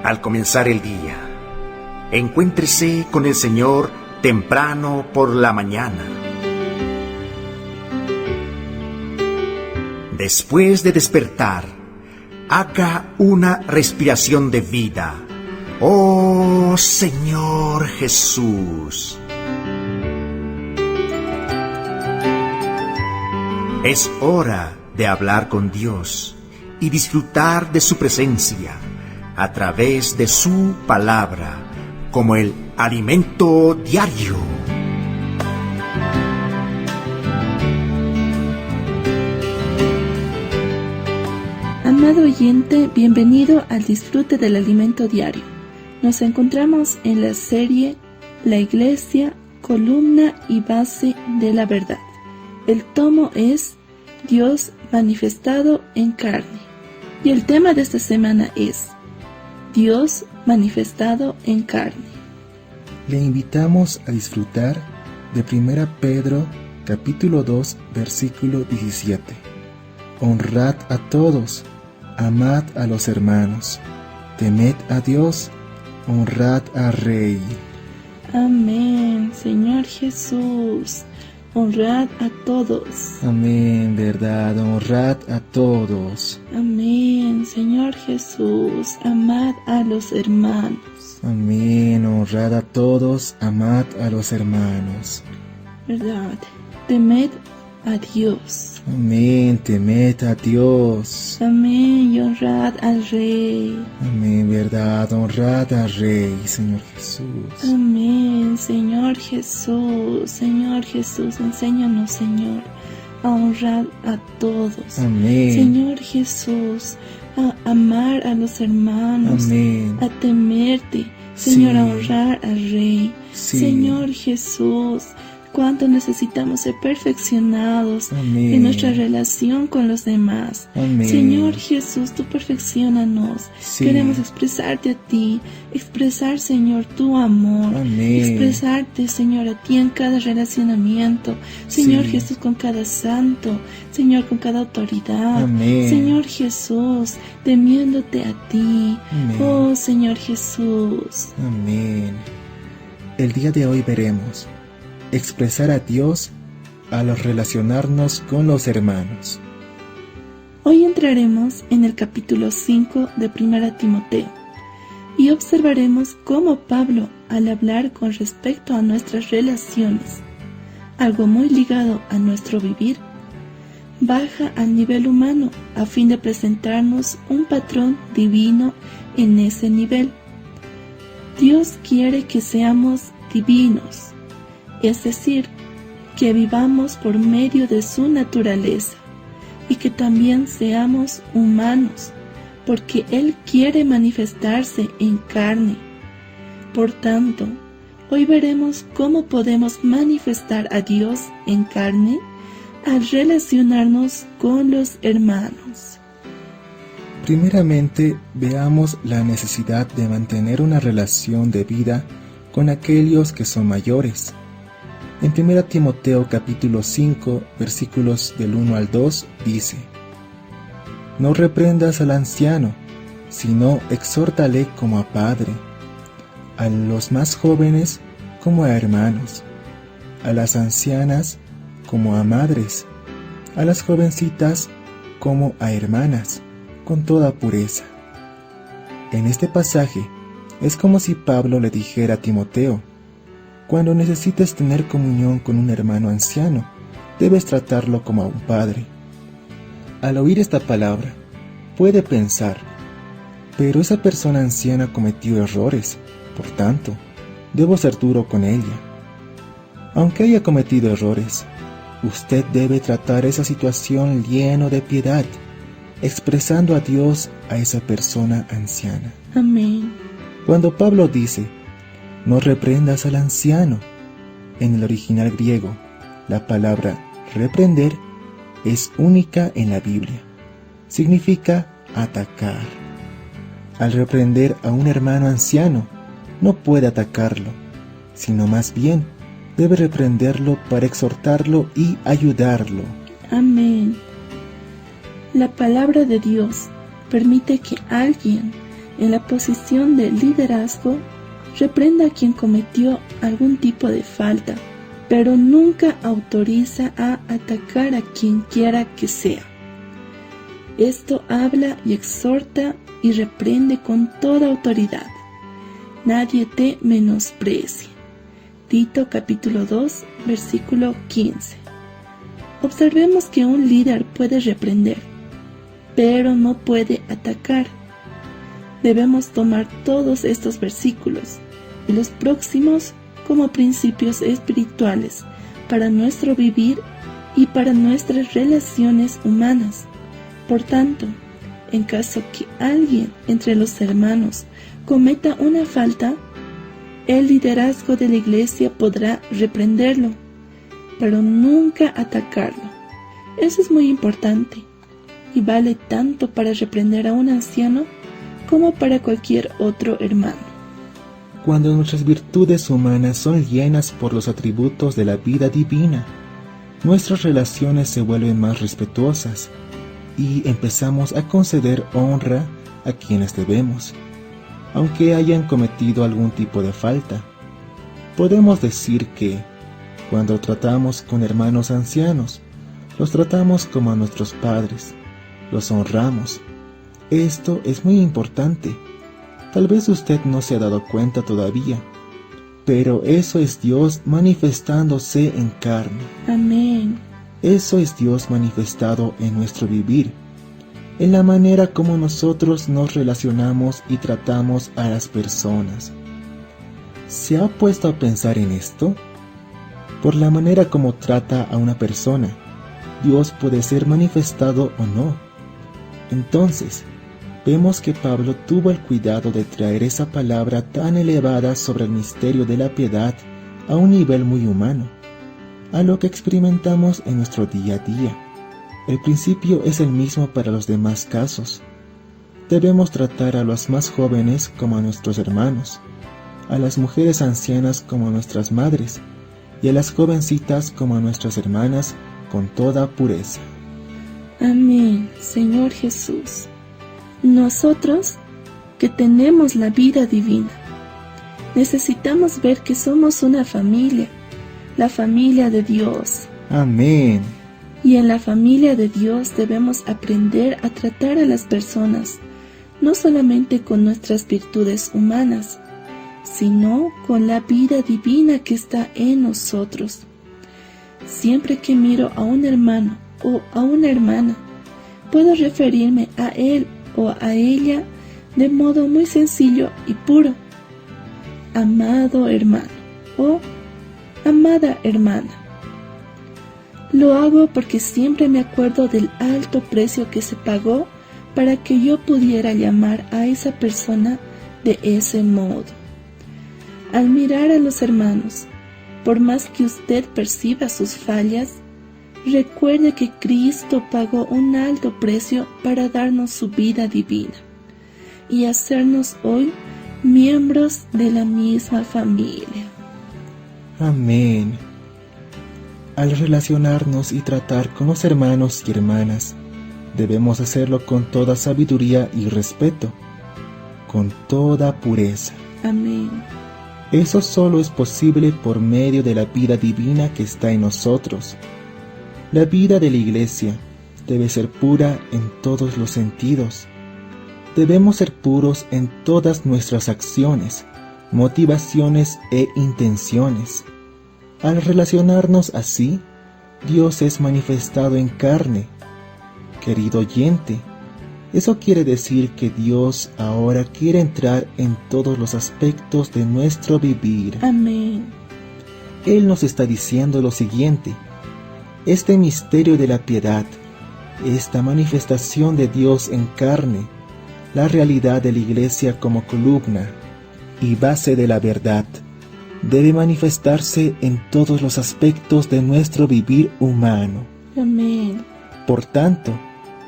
Al comenzar el día, encuéntrese con el Señor temprano por la mañana. Después de despertar, haga una respiración de vida. ¡Oh, Señor Jesús! Es hora de hablar con Dios y disfrutar de su presencia a través de su palabra como el alimento diario. Amado oyente, bienvenido al disfrute del alimento diario. Nos encontramos en la serie La Iglesia, columna y base de la verdad. El tomo es Dios manifestado en carne. Y el tema de esta semana es Dios manifestado en carne. Le invitamos a disfrutar de 1 Pedro capítulo 2 versículo 17. Honrad a todos, amad a los hermanos, temed a Dios, honrad al Rey. Amén, Señor Jesús. Honrad a todos. Amén, verdad, honrad a todos. Amén, Señor Jesús. Amad a los hermanos. Amén, honrad a todos, amad a los hermanos. Verdad, temed a Dios. Amén, temed a Dios. Amén, y honrad al Rey. Amén, verdad, honrad al Rey, Señor Jesús. Amén, Señor Jesús. Señor Jesús, enséñanos, Señor, a honrar a todos. Amén. Señor Jesús, a amar a los hermanos. Amén. A temerte, Señor, Sí. a honrar al Rey. Sí. Señor Jesús, cuánto necesitamos ser perfeccionados Amén. en nuestra relación con los demás. Amén. Señor Jesús, tú perfecciónanos. Sí. Queremos expresarte a ti, expresar, Señor, tu amor. Amén. Expresarte, Señor, a ti en cada relacionamiento. Señor Sí. Jesús, con cada santo. Señor, con cada autoridad. Amén. Señor Jesús, temiéndote a ti. Amén. Oh, Señor Jesús. Amén. El día de hoy veremos expresar a Dios al relacionarnos con los hermanos. Hoy entraremos en el capítulo 5 de 1 Timoteo y observaremos cómo Pablo, al hablar con respecto a nuestras relaciones, algo muy ligado a nuestro vivir, baja al nivel humano a fin de presentarnos un patrón divino en ese nivel. Dios quiere que seamos divinos, es decir, que vivamos por medio de su naturaleza y que también seamos humanos, porque Él quiere manifestarse en carne. Por tanto, hoy veremos cómo podemos manifestar a Dios en carne al relacionarnos con los hermanos. Primeramente, veamos la necesidad de mantener una relación de vida con aquellos que son mayores. En 1 Timoteo capítulo 5, versículos del 1 al 2, dice: No reprendas al anciano, sino exhórtale como a padre, a los más jóvenes como a hermanos, a las ancianas como a madres, a las jovencitas como a hermanas, con toda pureza. En este pasaje es como si Pablo le dijera a Timoteo: cuando necesites tener comunión con un hermano anciano, debes tratarlo como a un padre. Al oír esta palabra, puede pensar: pero esa persona anciana cometió errores, por tanto, debo ser duro con ella. Aunque haya cometido errores, usted debe tratar esa situación lleno de piedad, expresando a Dios a esa persona anciana. Amén. Cuando Pablo dice: no reprendas al anciano, en el original griego, la palabra reprender es única en la Biblia. Significa atacar. Al reprender a un hermano anciano, no puede atacarlo, sino más bien debe reprenderlo para exhortarlo y ayudarlo. Amén. La palabra de Dios permite que alguien en la posición de liderazgo reprenda a quien cometió algún tipo de falta, pero nunca autoriza a atacar a quien quiera que sea. Esto habla y exhorta y reprende con toda autoridad. Nadie te menosprecie. Tito capítulo 2, versículo 15. Observemos que un líder puede reprender, pero no puede atacar. Debemos tomar todos estos versículos y los próximos como principios espirituales para nuestro vivir y para nuestras relaciones humanas. Por tanto, en caso que alguien entre los hermanos cometa una falta, el liderazgo de la iglesia podrá reprenderlo, pero nunca atacarlo. Eso es muy importante y vale tanto para reprender a un anciano como para cualquier otro hermano. Cuando nuestras virtudes humanas son llenas por los atributos de la vida divina, nuestras relaciones se vuelven más respetuosas y empezamos a conceder honra a quienes debemos, aunque hayan cometido algún tipo de falta. Podemos decir que, cuando tratamos con hermanos ancianos, los tratamos como a nuestros padres, los honramos. Esto es muy importante. Tal vez usted no se ha dado cuenta todavía, pero eso es Dios manifestándose en carne. Amén. Eso es Dios manifestado en nuestro vivir, en la manera como nosotros nos relacionamos y tratamos a las personas. ¿Se ha puesto a pensar en esto? Por la manera como trata a una persona, Dios puede ser manifestado o no. Entonces, vemos que Pablo tuvo el cuidado de traer esa palabra tan elevada sobre el misterio de la piedad a un nivel muy humano, a lo que experimentamos en nuestro día a día. El principio es el mismo para los demás casos. Debemos tratar a los más jóvenes como a nuestros hermanos, a las mujeres ancianas como a nuestras madres, y a las jovencitas como a nuestras hermanas con toda pureza. Amén, Señor Jesús. Nosotros, que tenemos la vida divina, necesitamos ver que somos una familia, la familia de Dios. Amén. Y en la familia de Dios debemos aprender a tratar a las personas, no solamente con nuestras virtudes humanas, sino con la vida divina que está en nosotros. Siempre que miro a un hermano o a una hermana, puedo referirme a él o a ella de modo muy sencillo y puro. Amado hermano o amada hermana. Lo hago porque siempre me acuerdo del alto precio que se pagó para que yo pudiera llamar a esa persona de ese modo. Al mirar a los hermanos, por más que usted perciba sus fallas, recuerde que Cristo pagó un alto precio para darnos su vida divina y hacernos hoy miembros de la misma familia. Amén. Al relacionarnos y tratar con los hermanos y hermanas, debemos hacerlo con toda sabiduría y respeto, con toda pureza. Amén. Eso solo es posible por medio de la vida divina que está en nosotros. La vida de la iglesia debe ser pura en todos los sentidos. Debemos ser puros en todas nuestras acciones, motivaciones e intenciones. Al relacionarnos así, Dios es manifestado en carne. Querido oyente, eso quiere decir que Dios ahora quiere entrar en todos los aspectos de nuestro vivir. Amén. Él nos está diciendo lo siguiente: este misterio de la piedad, esta manifestación de Dios en carne, la realidad de la iglesia como columna y base de la verdad, debe manifestarse en todos los aspectos de nuestro vivir humano. Amén. Por tanto,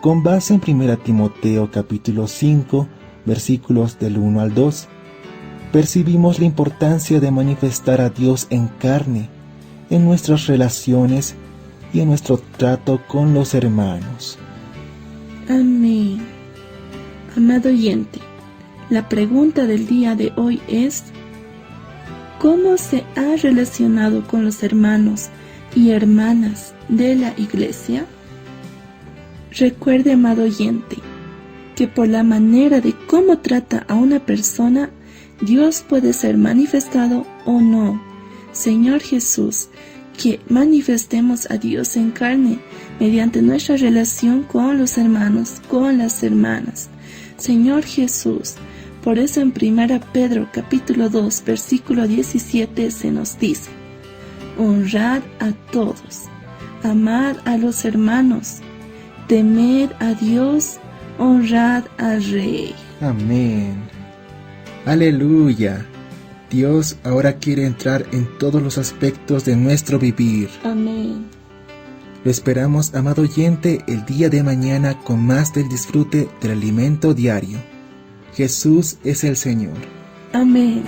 con base en 1 Timoteo capítulo 5, versículos del 1 al 2, percibimos la importancia de manifestar a Dios en carne, en nuestras relaciones y en nuestro trato con los hermanos. Amén. Amado oyente, la pregunta del día de hoy es: ¿cómo se ha relacionado con los hermanos y hermanas de la iglesia? Recuerde, amado oyente, que por la manera de cómo trata a una persona, Dios puede ser manifestado o no. Señor Jesús, que manifestemos a Dios en carne mediante nuestra relación con los hermanos, con las hermanas. Señor Jesús, por eso en 1 Pedro capítulo 2 versículo 17 se nos dice: honrad a todos, amad a los hermanos, temed a Dios, honrad al Rey. Amén. Aleluya. Dios ahora quiere entrar en todos los aspectos de nuestro vivir. Amén. Lo esperamos, amado oyente, el día de mañana con más del disfrute del alimento diario. Jesús es el Señor. Amén.